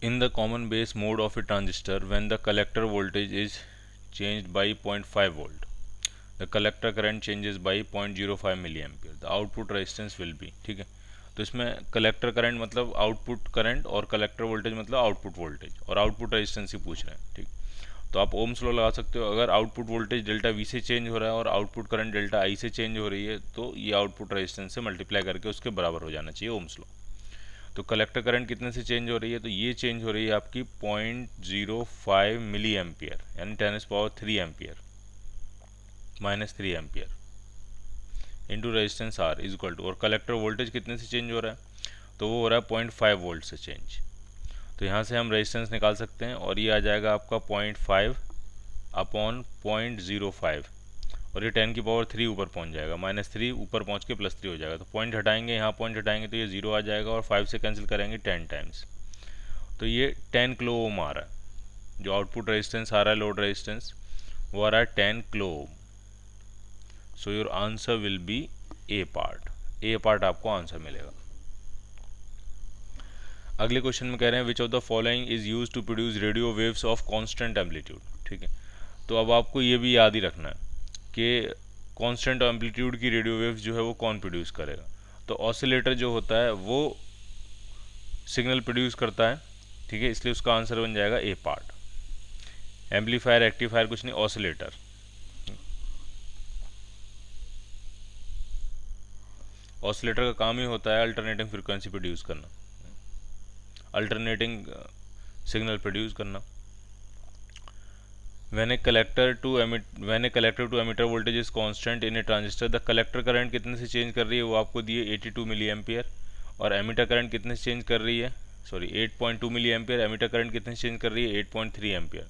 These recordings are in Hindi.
In the common base mode of a transistor, when the collector voltage is changed by 0.5 volt, the collector current changes by 0.05 milliampere. The output resistance will be, ठीक है। तो इसमें कलेक्टर करंट मतलब आउटपुट करंट और कलेक्टर वोल्टेज मतलब आउटपुट वोल्टेज और आउटपुट रेजिस्टेंस ही पूछ रहे हैं, ठीक। तो आप ओम्स लॉ लगा सकते हो, अगर आउटपुट वोल्टेज डेल्टा वी से चेंज हो रहा है और आउटपुट करंट डेल्टा आई से चेंज हो रही है तो ये आउटपुट रेजिस्टेंस से मल्टीप्लाई करके उसके बराबर हो जाना चाहिए, ओम्स लॉ। तो कलेक्टर करंट कितने से चेंज हो रही है, तो ये चेंज हो रही है आपकी 0.05 मिली एम्पियर यानी 10⁻³ ampere minus 3 ampere into resistance R is equal to, और कलेक्टर वोल्टेज कितने से चेंज हो रहा है, तो वो हो रहा है 0.5 वोल्ट से चेंज। तो यहाँ से हम रेजिस्टेंस निकाल सकते हैं और ये आ जाएगा आपका 0.5 अपॉन 0.05 और ये 10⁻³ ऊपर पहुँच जाएगा, -3 ऊपर पहुँच के +3 हो जाएगा। तो पॉइंट हटाएंगे, यहाँ पॉइंट हटाएंगे तो ये 0 आ जाएगा और 5 से कैंसिल करेंगे 10 टाइम्स, तो ये 10 किलो ओम आ रहा है। जो आउटपुट रेजिस्टेंस आ रहा है लोड रेजिस्टेंस वो आ रहा है 10 kilo ohm. So your answer will be A part आपको आंसर मिलेगा। अगले क्वेश्चन में कह रहे हैं which of the following is use to produce radio waves of constant amplitude, ठीक है। तो अब आपको ये भी याद ही रखना है कि कांस्टेंट एम्पलीट्यूड की रेडियो वेव्स जो है वो कौन प्रोड्यूस करेगा, तो ऑसिलेटर जो होता है वो सिग्नल प्रोड्यूस करता है, ठीक है, इसलिए उसका आंसर बन जाएगा ए पार्ट। एम्पलीफायर रेक्टिफायर कुछ नहीं, ऑसिलेटर। ऑसिलेटर का काम ही होता है अल्टरनेटिंग फ्रीक्वेंसी प्रोड्यूस करना, अल्टरनेटिंग सिग्नल प्रोड्यूस करना। when a collector to emitter voltage is constant in a transistor, the collector current कितने से चेंज कर रही है वो आपको दिए 82 मिली एम्पियर, और एमिटर करंट कितने से चेंज कर रही है, sorry 8.2 milli ampere. Emitter current कितने से चेंज कर रही है, 8.3 ampere.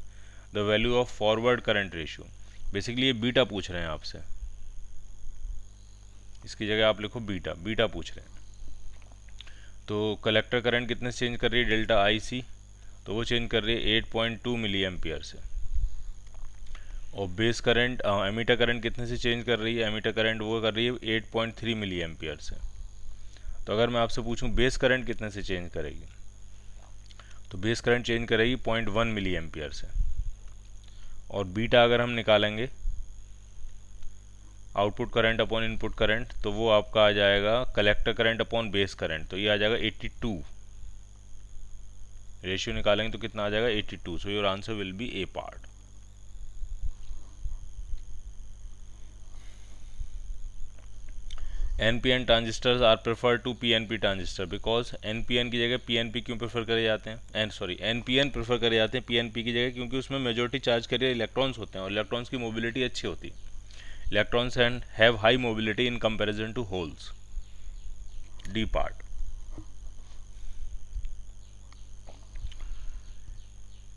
The value of forward current ratio, basically ये बीटा पूछ रहे हैं आपसे, इसकी जगह आप लिखो बीटा पूछ रहे हैं। तो कलेक्टर करंट कितने से चेंज कर रही है, डेल्टा आई सी, तो वो चेंज कर रही है 8.2 मिली एम्पियर से। और बेस करंट एमिटर करंट कितने से चेंज कर रही है, एमिटर करंट वो कर रही है 8.3 मिली एम्पियर से। तो अगर मैं आपसे पूछूं बेस करंट कितने से चेंज करेगी, तो बेस करंट चेंज करेगी 0.1 मिली एम्पियर से। और बीटा अगर हम निकालेंगे output current upon input current, तो वो आपका आ जाएगा collector current upon base current, तो ये आ जाएगा 82। रेशियो निकालेंगे तो कितना आ जाएगा 82। So your answer will be A part. NPN transistors are prefer to PNP transistor because NPN की जगह PNP क्यों प्रेफर करे जाते हैं, NPN प्रेफर करे जाते हैं PNP की जगह, क्योंकि उसमें मेजोरिटी चार्ज कैरियर इलेक्ट्रॉन्स होते हैं और इलेक्ट्रॉन्स की मोबिलिटी अच्छी होती है। Electrons and have high mobility in comparison to holes. D part.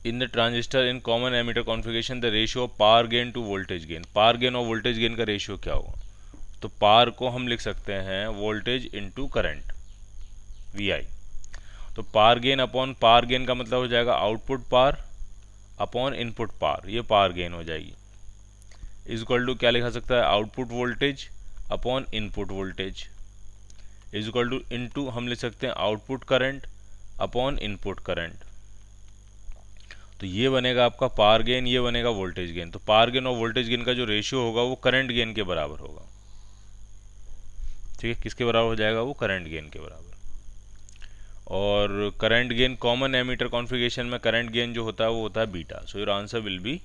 In the transistor in common emitter configuration the ratio of power gain to voltage gain, power gain और वोल्टेज गेन का रेशियो क्या होगा, तो पावर को हम लिख सकते हैं वोल्टेज इनटू करंट VI। तो power gain upon power gain का मतलब हो जाएगा output power upon input power, ये पावर गेन हो जाएगी। इज इक्वल टू क्या लिखा सकता है, output voltage upon input voltage is equal to into हम लिख सकते हैं output current upon input current. तो ये बनेगा आपका पावर गेन, ये बनेगा वोल्टेज गेन। तो पावर गेन और वोल्टेज गेन का जो रेशियो होगा वो करंट गेन के बराबर होगा, ठीक है। किसके बराबर हो जाएगा, वो करंट गेन के बराबर। और current gain common ammeter configuration में करंट गेन जो होता है वो होता है beta. So your answer will B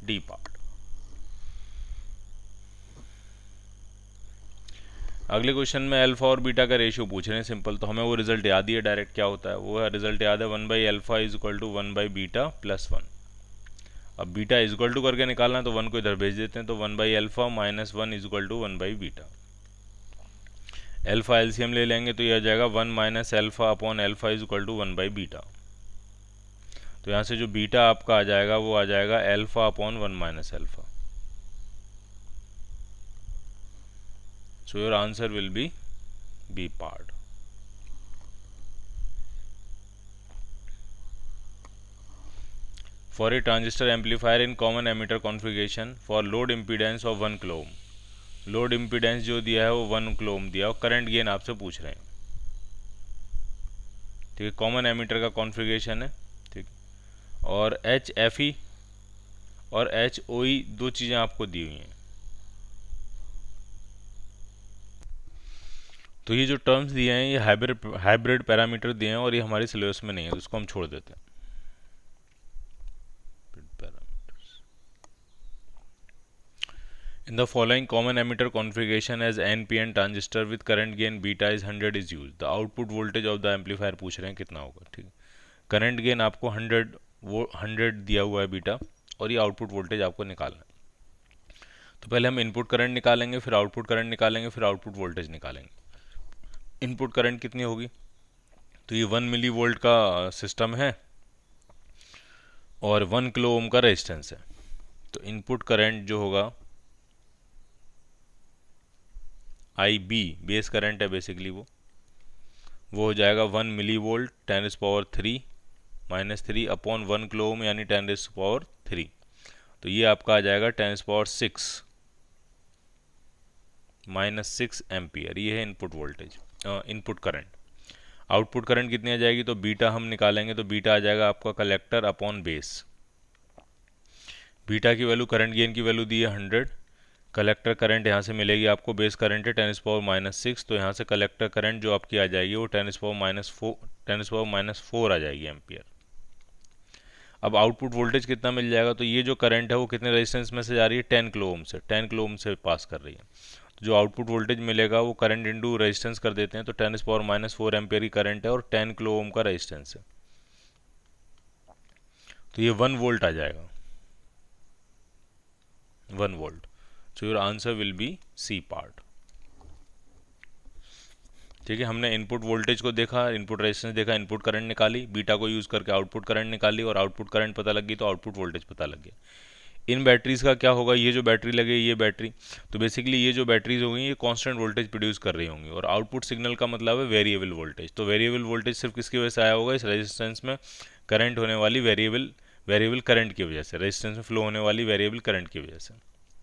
D part. अगले क्वेश्चन में अल्फा और बीटा का रेशियो पूछ रहे हैं, सिंपल। तो हमें वो रिजल्ट याद ही है डायरेक्ट, क्या होता है वो रिजल्ट याद है, 1/α इज इक्वल टू 1/β प्लस 1। अब बीटा इज इक्वल टू करके निकालना है तो 1 को इधर भेज देते हैं, तो 1/α minus 1 is equal to 1/β। Alpha LCM ले लेंगे तो ये आ जाएगा 1 minus alpha upon alpha is equal to 1/β। तो यहाँ से जो बीटा आपका आ जाएगा वो आ जाएगा alpha upon 1 minus alpha. So your answer will be B part. For a transistor amplifier in common emitter configuration for load impedance of 1 kilo ohm, load impedance जो दिया है वो 1 किलो ओम दिया और करंट गेन आपसे पूछ रहे हैं, ठीक है, कॉमन एमीटर का कॉन्फ़िगरेशन है, ठीक। और एच एफ ई और एच ओ ई दो चीज़ें आपको दी हुई हैं। तो ये जो टर्म्स दिए हैं ये हाइब्रिड पैरामीटर दिए हैं और ये हमारे सिलेबस में नहीं है, तो उसको हम छोड़ देते हैं। In the following common emitter configuration as NPN transistor with current gain beta is 100 is used. The output voltage of the amplifier पूछ रहे हैं कितना होगा, ठीक है। करंट गेन आपको 100 दिया हुआ है बीटा, और ये आउटपुट वोल्टेज आपको निकालना है। तो पहले हम इनपुट करंट निकालेंगे, फिर आउटपुट करंट निकालेंगे, फिर आउटपुट वोल्टेज निकालेंगे। इनपुट करंट कितनी होगी, तो ये 1 मिली वोल्ट का सिस्टम है और 1 किलो ओम का रेजिस्टेंस है। तो इनपुट करंट जो होगा IB, बेस करंट है बेसिकली, वो हो जाएगा 1 milli volt 10⁻³ -3 upon 1 kilo ohm यानी 10⁻3। तो ये आपका आ जाएगा 10⁻6 -6 एम्पियर। ये है input voltage, input current. Output current कितनी आ जाएगी, तो बीटा हम निकालेंगे, तो बीटा आ जाएगा आपका कलेक्टर अपॉन बेस। बीटा की वैल्यू, करंट गेन की वैल्यू दी है 100, कलेक्टर करंट यहाँ से मिलेगी आपको, बेस करंट है 10⁻⁻6, तो यहाँ से कलेक्टर करंट जो आपकी आ जाएगी वो 10⁻⁻4 आ जाएगी एम्पियर। अब आउटपुट वोल्टेज कितना मिल जाएगा, तो ये जो करंट है वो कितने रेजिस्टेंस में से जा रही है, 10 किलो ओम से, 10 किलो ओम से पास कर रही है। तो जो आउटपुट वोल्टेज मिलेगा वो करंट इंटू रेजिस्टेंस कर देते हैं, तो 10⁻⁻4 एम्पियर की करंट है और 10 किलो ओम का रेजिस्टेंस है, तो ये 1 वोल्ट आ जाएगा, 1 volt. So your answer will be C part। ठीक है, हमने इनपुट वोल्टेज को देखा, इनपुट रेजिस्टेंस देखा, इनपुट करंट निकाली, बीटा को यूज़ करके आउटपुट करंट निकाली, और आउटपुट करंट पता लग गई तो आउटपुट वोल्टेज पता लग गया। इन बैटरीज़ का क्या होगा, ये जो बैटरी लगे, ये बैटरी, तो बेसिकली ये जो बैटरीज होंगी ये कांस्टेंट वोल्टेज प्रोड्यूस कर रही होंगी, और आउटपुट सिग्नल का मतलब है वेरिएबल वोल्टेज। तो वेरिएबल वोल्टेज सिर्फ किसकी वजह से आया होगा, इस रेजिस्टेंस में करंट होने वाली वेरिएबल करंट की वजह से, रेजिस्टेंस में फ्लो होने वाली वेरिएबल करंट की वजह से।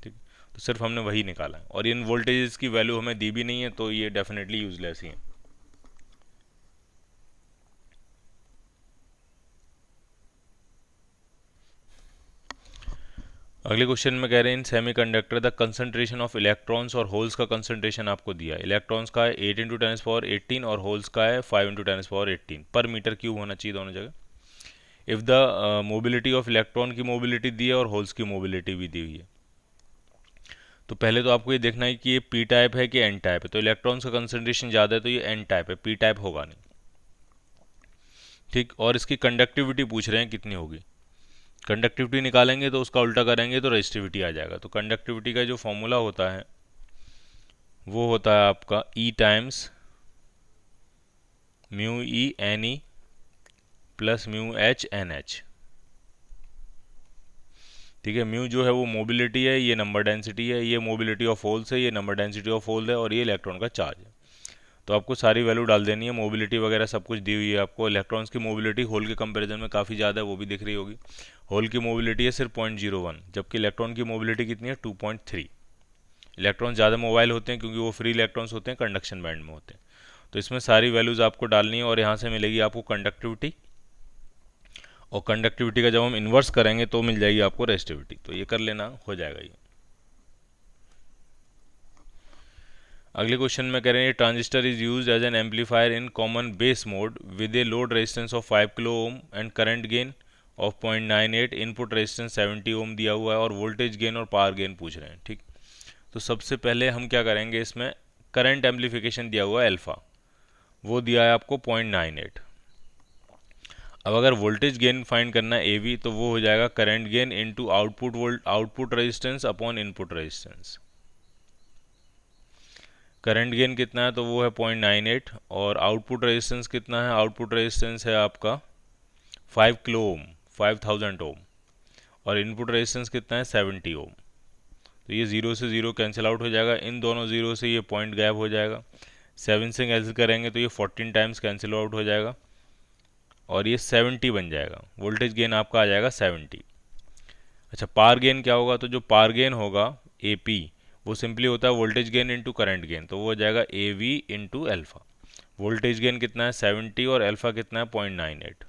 ठीक, तो सिर्फ हमने वही निकाला है, और इन वोल्टेजेस की वैल्यू हमें दी भी नहीं है, तो ये डेफिनेटली यूजलेस ही है। अगले क्वेश्चन में कह रहे हैं in semiconductor the concentration of electrons और होल्स का कंसंट्रेशन आपको दिया है। इलेक्ट्रॉन्स का है 8 × 10⁻18 और होल्स का है 5 × 10⁻18 पर मीटर क्यूब होना चाहिए दोनों जगह। If the mobility of electron की मोबिलिटी दी है और होल्स की मोबिलिटी भी दी हुई है। तो पहले तो आपको ये देखना है कि ये पी टाइप है कि एन टाइप है। तो इलेक्ट्रॉन्स का कंसंट्रेशन ज़्यादा है तो ये एन टाइप है, पी टाइप होगा नहीं। ठीक, और इसकी कंडक्टिविटी पूछ रहे हैं कितनी होगी। कंडक्टिविटी निकालेंगे तो उसका उल्टा करेंगे तो रेजिस्टिविटी आ जाएगा। तो कंडक्टिविटी का जो फॉर्मूला होता है वो होता है आपका E times mu E N E plus mu H N H. ठीक है, म्यू जो है वो मोबिलिटी है, ये नंबर डेंसिटी है, ये मोबिलिटी ऑफ होल्स है, ये नंबर डेंसिटी ऑफ होल है, और ये इलेक्ट्रॉन का चार्ज है। तो आपको सारी वैल्यू डाल देनी है, मोबिलिटी वगैरह सब कुछ दी हुई है आपको। इलेक्ट्रॉन्स की मोबिलिटी होल के कंपैरिजन में काफ़ी ज़्यादा है, वो भी दिख रही होगी। होल की मोबिलिटी है सिर्फ 0.01, जबकि इलेक्ट्रॉन की मोबिलिटी कितनी है 2.3। इलेक्ट्रॉन ज़्यादा मोबाइल होते हैं क्योंकि वो फ्री इलेक्ट्रॉन्स होते हैं, कंडक्शन बैंड में होते हैं। तो इसमें सारी वैल्यूज़ आपको डालनी है, और यहाँ से मिलेगी आपको कंडक्टिविटी, और कंडक्टिविटी का जब हम इन्वर्स करेंगे तो मिल जाएगी आपको रेजिस्टिविटी। तो ये कर लेना, हो जाएगा ये। अगले क्वेश्चन में कह रहे हैं transistor is used as an amplifier in common base mode with a load resistance of 5 kilo ohm and current gain of 0.98, input resistance 70 ohm दिया हुआ है, और वोल्टेज गेन और पावर गेन पूछ रहे हैं। ठीक, तो सबसे पहले हम क्या करेंगे, इसमें करंट एम्पलीफिकेशन दिया हुआ है अल्फ़ा, वो दिया है आपको 0.98। अब अगर वोल्टेज गेन फाइंड करना है AV, तो वो हो जाएगा current gain into output resistance upon input resistance. Current gain कितना है, तो वो है 0.98, और आउटपुट रेजिस्टेंस कितना है, आउटपुट रेजिस्टेंस है आपका 5 किलो ओम, 5000 ओम, और इनपुट रेजिस्टेंस कितना है 70 ओम। तो ये 0 से 0 कैंसिल आउट हो जाएगा, इन दोनों 0 से ये पॉइंट गायब हो जाएगा। 7 से कैंसिल करेंगे तो ये 14 टाइम्स कैंसिल आउट हो जाएगा, और ये 70 बन जाएगा। वोल्टेज गेन आपका आ जाएगा 70। अच्छा, पावर गेन क्या होगा, तो जो पावर गेन होगा AP वो सिंपली होता है voltage gain into current gain, तो वो हो जाएगा AV into alpha. Voltage gain कितना है 70 और अल्फा कितना है 0.98।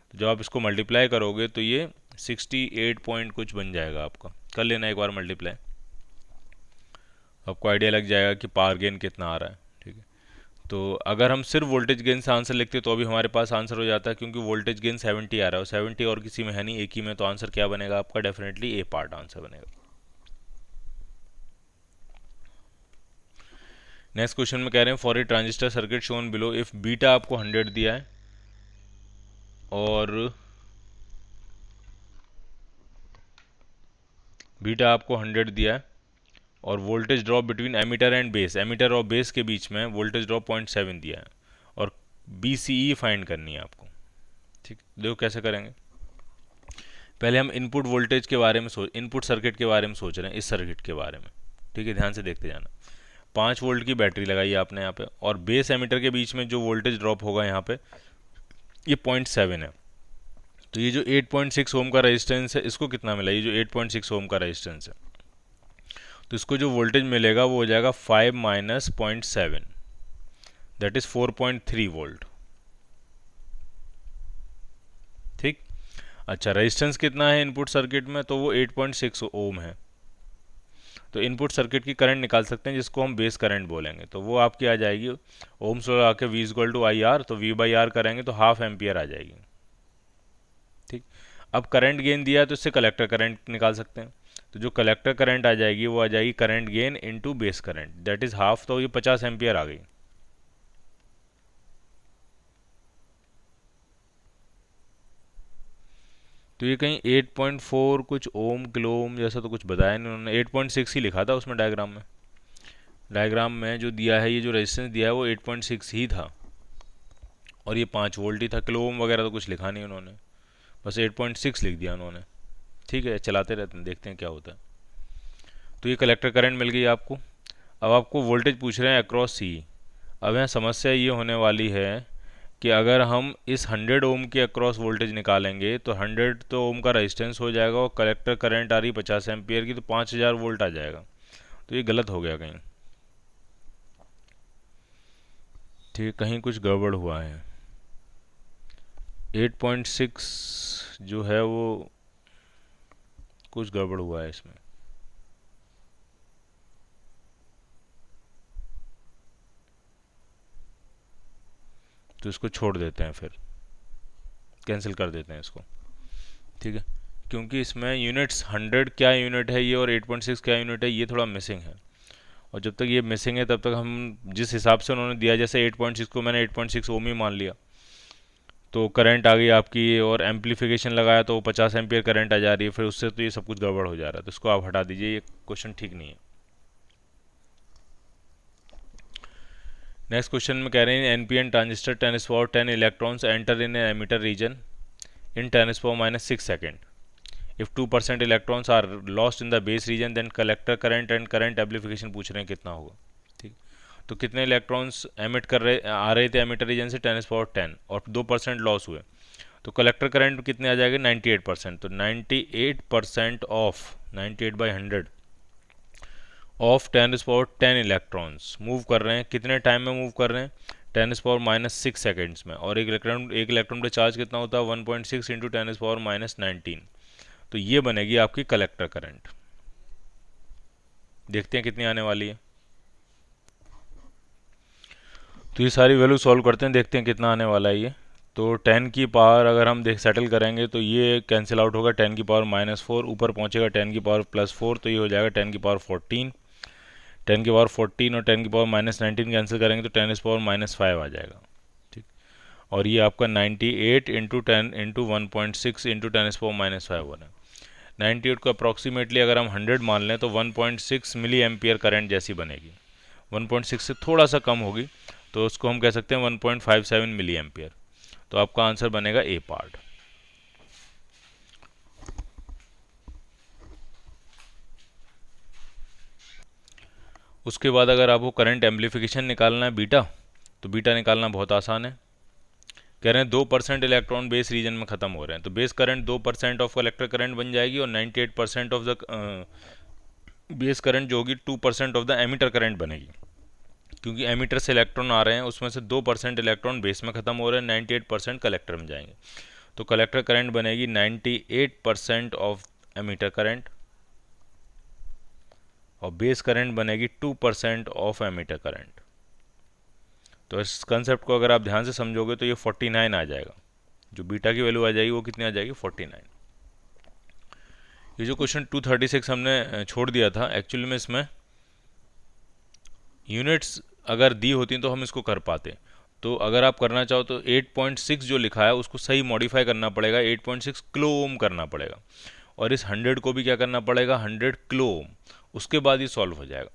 तो जब आप इसको मल्टीप्लाई करोगे तो ये 68 पॉइंट कुछ बन जाएगा आपका। कर लेना एक बार मल्टीप्लाई, आपको आइडिया लग जाएगा कि पावर गेन कितना आ रहा है। ठीक है, तो अगर हम सिर्फ वोल्टेज गेन से आंसर लिखते तो अभी हमारे पास आंसर हो जाता है, क्योंकि वोल्टेज गेन 70 आ रहा है और 70 और किसी में है नहीं, एक ही में, तो आंसर क्या बनेगा आपका, डेफिनेटली ए पार्ट आंसर बनेगा। नेक्स्ट क्वेश्चन में कह रहे हैं for a transistor circuit shown below, if beta आपको 100 दिया है और बीटा आपको 100 दिया है और voltage drop between emitter and base, emitter और बेस के बीच में वोल्टेज ड्रॉप 0.7 दिया है और BCE फाइंड करनी है आपको। ठीक, देखो कैसे करेंगे। पहले हम इनपुट वोल्टेज के बारे में इनपुट सर्किट के बारे में सोच रहे हैं, इस सर्किट के बारे में। ठीक है, ध्यान से देखते जाना। 5 वोल्ट की बैटरी लगाई है आपने यहाँ पे और बेस एमीटर के बीच में जो वोल्टेज ड्रॉप होगा यहाँ पे ये 0.7 है। तो ये जो 8.6 ओम का रेजिस्टेंस है, इसको कितना मिला, ये जो 8.6 ओम का रेजिस्टेंस है, तो इसको जो वोल्टेज मिलेगा वो हो जाएगा 5 माइनस 0.7, दैट इज 4.3 वोल्ट। ठीक, अच्छा रेजिस्टेंस कितना है इनपुट सर्किट में, तो वो 8.6 ओम है। तो इनपुट सर्किट की करंट निकाल सकते हैं जिसको हम बेस करंट बोलेंगे, तो वो आपकी आ जाएगी ओम्स लगा के V इक्वल टू IR, तो V/R करेंगे तो हाफ एम्पियर आ जाएगी। ठीक, अब करंट गेन दिया है तो इससे कलेक्टर करंट निकाल सकते हैं, तो जो कलेक्टर करंट आ जाएगी वो आ जाएगी current gain into base current, that is half, तो ये 50 एम्पियर आ गई। तो ये कहीं 8.4 कुछ ओम किलो ओम जैसा तो कुछ बताया नहीं उन्होंने, 8.6 ही लिखा था उसमें डायग्राम में। डायग्राम में जो दिया है, ये जो रेजिस्टेंस दिया है वो 8.6 ही था और ये 5 वोल्ट ही था, किलो ओम वगैरह तो कुछ लिखा नहीं उन्होंने, बस 8.6 लिख दिया उन्होंने। ठीक है, चलाते रहते हैं, देखते हैं क्या होता है। तो ये कलेक्टर करंट मिल गई आपको। अब आपको वोल्टेज पूछ रहे हैं अक्रॉस सी। अब यहाँ समस्या ये होने वाली है कि अगर हम इस 100 ओम के अक्रॉस वोल्टेज निकालेंगे तो 100 तो ओम का रेजिस्टेंस हो जाएगा और कलेक्टर करंट आ रही 50 एम्पियर की, तो 5000 वोल्ट आ जाएगा। तो ये गलत हो गया कहीं, ठीक है, कहीं कुछ गड़बड़ हुआ है। 8.6 जो है वो कुछ गड़बड़ हुआ है इसमें। तो इसको छोड़ देते हैं, फिर कैंसिल कर देते हैं इसको। ठीक है, क्योंकि इसमें यूनिट्स 100 क्या यूनिट है ये और 8.6 क्या यूनिट है ये थोड़ा मिसिंग है, और जब तक ये मिसिंग है तब तक हम जिस हिसाब से उन्होंने दिया, जैसे 8.6 को मैंने 8.6 ओम ही मान लिया, तो करंट आ गई आपकी और एम्पलीफिकेशन लगाया तो 50 एम्पियर करंट आ जा रही है, फिर उससे तो ये सब कुछ गड़बड़ हो जा रहा है, तो इसको आप हटा दीजिए, ये क्वेश्चन ठीक नहीं है। नेक्स्ट क्वेश्चन में कह रहे हैं NPN transistor 10 electrons enter in emitter region in 10⁻⁶ second. If 2% electrons are lost in the base region then collector current and current amplification पूछ रहे हैं कितना होगा। ठीक, तो कितने इलेक्ट्रॉन्स एमिट कर रहे आ रहे थे एमिटर रीजन से 10⁻10 और 2% लॉस हुए, तो कलेक्टर करंट कितने आ जाएगा 98%। तो 98% ऑफ 98/100 ऑफ 10⁻10 इलेक्ट्रॉन्स मूव कर रहे हैं, कितने टाइम में मूव कर रहे हैं 10⁻⁶ सेकेंड्स में, और एक इलेक्ट्रॉन पे चार्ज कितना होता है 1.6 इंटू 10⁻⁻19। तो ये बनेगी आपकी कलेक्टर करंट। देखते हैं कितनी आने वाली है। तो ये सारी वैल्यू सॉल्व करते हैं, देखते हैं कितना आने वाला है ये। तो 10 की पावर अगर हम सेटल करेंगे तो ये कैंसिल आउट होगा, 10 की पावर -4 ऊपर पहुंचेगा 10 की पावर +4, तो ये हो जाएगा 10 की पावर 14। 10 की पावर 14 और 10 की पावर -19 कैंसिल करेंगे तो 10 की पावर -5 आ जाएगा। ठीक, और ये आपका 98 इंटू 10 इंटू 1.6 इंटू 10 की पावर -5 हो रहा है। 98 को अप्रॉक्सीमेटली अगर हम 100 मान लें तो 1.6 मिली एम्पियर करंट जैसी बनेगी, 1.6 से थोड़ा सा कम होगी, तो उसको हम कह सकते हैं 1.57 मिली एम्पियर। तो आपका आंसर बनेगा ए पार्ट। उसके बाद अगर आपको करंट एम्पलीफिकेशन निकालना है बीटा, तो बीटा निकालना बहुत आसान है। कह रहे हैं 2% इलेक्ट्रॉन बेस रीजन में ख़त्म हो रहे हैं, तो base current 2% of collector current बन जाएगी और 98% ऑफ द बेस करंट जो होगी 2% ऑफ द एमिटर करंट बनेगी। क्योंकि एमीटर से इलेक्ट्रॉन आ रहे हैं, उसमें से 2% इलेक्ट्रॉन बेस में ख़त्म हो रहे हैं, 98% कलेक्टर में जाएंगे। तो कलेक्टर करंट बनेगी 98% ऑफ एमीटर करंट, और बेस करंट बनेगी 2% ऑफ एमीटर करंट। तो इस कंसेप्ट को अगर आप ध्यान से समझोगे तो ये 49 आ जाएगा, जो बीटा की वैल्यू आ जाएगी वो कितनी आ जाएगी, 49। ये जो क्वेश्चन 236 हमने छोड़ दिया था, एक्चुअली में इसमें यूनिट्स अगर दी होती तो हम इसको कर पाते। तो अगर आप करना चाहो तो 8.6 जो लिखा है उसको सही मॉडिफाई करना पड़ेगा, 8.6 किलो ओम करना पड़ेगा, और इस 100 को भी क्या करना पड़ेगा, 100 किलो ओम, उसके बाद ही सॉल्व हो जाएगा।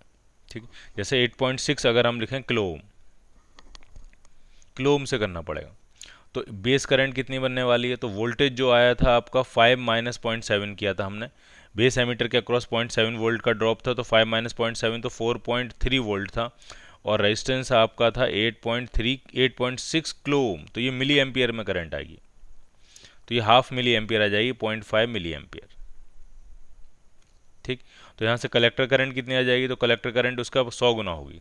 ठीक, जैसे 8.6 अगर हम लिखें किलो ओम से करना पड़ेगा। तो बेस करंट कितनी बनने वाली है, तो वोल्टेज जो आया था आपका 5 माइनस 0.7 किया था हमने, बेस एमीटर के अक्रॉस 0.7 वोल्ट का ड्रॉप था, तो 5 माइनस 0.7 तो 4.3 वोल्ट था, और रेजिस्टेंस आपका था 8.6 किलो ओम, तो ये मिली एम्पियर में करंट आएगी, तो ये हाफ मिली एम्पियर आ जाएगी, 0.5 मिली एम्पियर। ठीक, तो यहाँ से कलेक्टर करंट कितनी आ जाएगी, तो कलेक्टर करंट उसका 100 गुना होगी,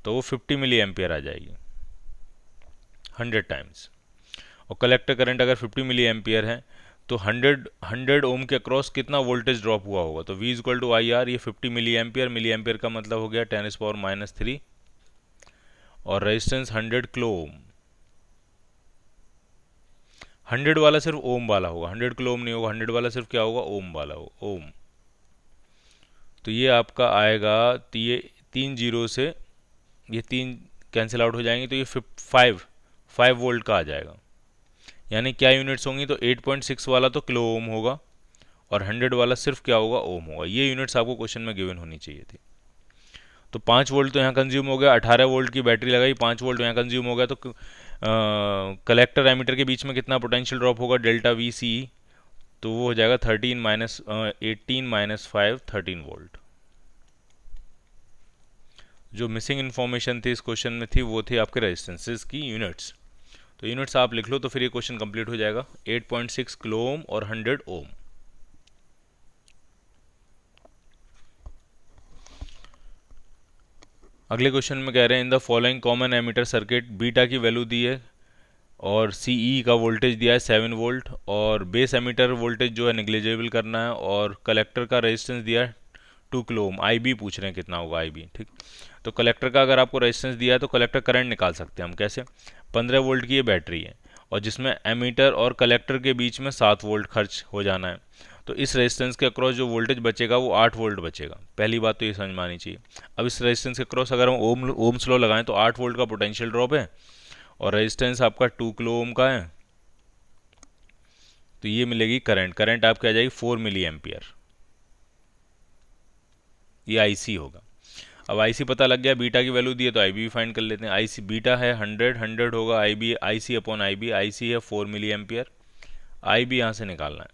तो वो 50 मिली एम्पियर आ जाएगी 100 टाइम्स। और कलेक्टर करंट अगर 50 मिली एम्पियर है तो 100 ओम के अक्रॉस कितना वोल्टेज ड्रॉप हुआ होगा, तो V equal to I R, ये 50 मिली एम्पियर का मतलब हो गया 10⁻⁻3, और रेजिस्टेंस 100 किलो ओम। 100 वाला सिर्फ ओम वाला होगा, 100 किलो ओम नहीं होगा, 100 वाला सिर्फ क्या होगा, ओम वाला होगा, ओम। तो ये आपका आएगा, तो ये 3 जीरो से ये 3 कैंसिल आउट हो जाएंगे, तो ये 5 वोल्ट का आ जाएगा। यानी क्या यूनिट्स होंगी, तो 8.6 वाला तो किलो ओम होगा, और 100 वाला सिर्फ क्या होगा, ओम होगा। ये यूनिट्स आपको क्वेश्चन में गिवन होनी चाहिए थी। तो 5 वोल्ट तो यहाँ कंज्यूम हो गया, 18 वोल्ट की बैटरी लगाई, 5 वोल्ट यहाँ कंज्यूम हो गया, तो कलेक्टर एमीटर के बीच में कितना पोटेंशियल ड्रॉप होगा, डेल्टा वी सी, तो वो हो जाएगा 18 माइनस 5 13 वोल्ट। जो मिसिंग इन्फॉर्मेशन थी इस क्वेश्चन में थी वो थी आपके रेजिस्टेंसेस की यूनिट्स। तो यूनिट्स आप लिख लो तो फिर ये क्वेश्चन कंप्लीट हो जाएगा, 8.6 किलो ओम और 100 ओम। अगले क्वेश्चन में कह रहे हैं in the following common ammeter circuit, beta की वैल्यू दी है और सीई का वोल्टेज दिया है 7 वोल्ट, और बेस एमीटर वोल्टेज जो है निग्लिजिबल करना है, और कलेक्टर का रेजिस्टेंस दिया है 2 किलो ओम। आई बी पूछ रहे हैं कितना होगा आई बी। ठीक, तो कलेक्टर का अगर आपको रेजिस्टेंस दिया है तो कलेक्टर करंट निकाल सकते हैं हम कैसे, 15 वोल्ट की ये बैटरी है, और जिसमें एमीटर और कलेक्टर के बीच में 7 वोल्ट खर्च हो जाना है, तो इस रेजिस्टेंस के अक्रॉस जो वोल्टेज बचेगा वो 8 वोल्ट बचेगा। पहली बात तो ये समझ में आनी चाहिए। अब इस रेजिस्टेंस के अक्रॉस अगर हम ओम्स लॉ लगाएं तो 8 वोल्ट का पोटेंशियल ड्रॉप है, और रेजिस्टेंस आपका 2 किलो ओम का है, तो ये मिलेगी करंट आपकी आ जाएगी 4 मिली एम्पियर, ये आईसी होगा। अब आईसी पता लग गया, बीटा की वैल्यू दी है तो आईबी भी फाइंड कर लेते हैं। आईसी बीटा है 100 होगा, IB IC upon IB, IC है 4 मिली एम्पियर, आईबी यहाँ से निकालना है,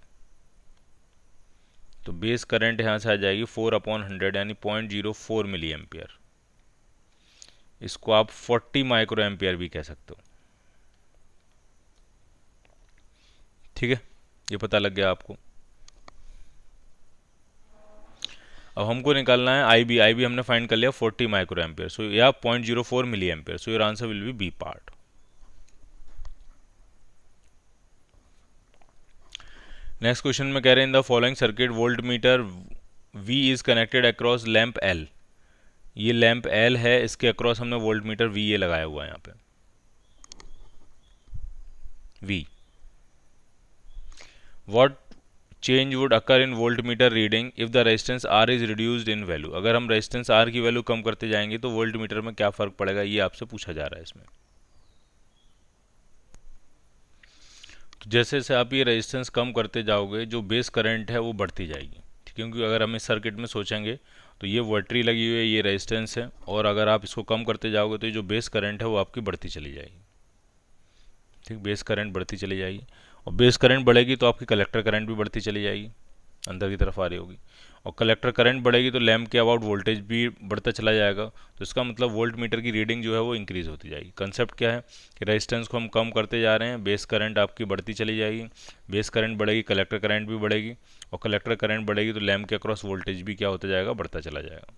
तो बेस करंट यहाँ से आ जाएगी 4/100 यानी 0.04 मिली एम्पियर। इसको आप 40 माइक्रो एम्पियर भी कह सकते हो। ठीक है, ये पता लग गया आपको। अब हमको निकालना है आईबी, आईबी हमने फाइंड कर लिया 40 माइक्रो एम्पियर, सो या 0.04 milli ampere, so your answer will be B part. Next question में कह रहे हैं in the following circuit voltmeter V is connected across lamp L। ये लैंप L है, इसके अक्रॉस हमने वोल्ट मीटर V ये लगाया हुआ है यहाँ पे V। What change would occur in volt meter reading if the resistance R is reduced in value. अगर हम रेजिस्टेंस R की वैल्यू कम करते जाएंगे तो वोल्ट मीटर में क्या फर्क पड़ेगा, ये आपसे पूछा जा रहा है इसमें। तो जैसे जैसे आप ये रेजिस्टेंस कम करते जाओगे जो बेस करंट है वो बढ़ती जाएगी, क्योंकि अगर हम इस सर्किट में सोचेंगे तो ये बैटरी लगी हुई है, ये रेजिस्टेंस है, और अगर आप इसको कम करते जाओगे तो ये जो बेस करंट है वो आपकी बढ़ती चली जाएगी। ठीक, बेस करंट बढ़ती चली जाएगी, और बेस करंट बढ़ेगी तो आपकी कलेक्टर करंट भी बढ़ती चली जाएगी, अंदर की तरफ आ रही होगी, और कलेक्टर करंट बढ़ेगी तो लैंप के अबाउट वोल्टेज भी बढ़ता चला जाएगा। तो इसका मतलब वोल्ट मीटर की रीडिंग जो है वो इंक्रीज़ होती जाएगी। कंसेप्ट क्या है कि रेजिस्टेंस को हम कम करते जा रहे हैं, बेस करंट आपकी बढ़ती चली जाएगी, बेस करंट बढ़ेगी, कलेक्टर करंट भी बढ़ेगी, और कलेक्टर करंट बढ़ेगी तो लैंप के अक्रॉस वोल्टेज भी क्या होता जाएगा, बढ़ता चला जाएगा।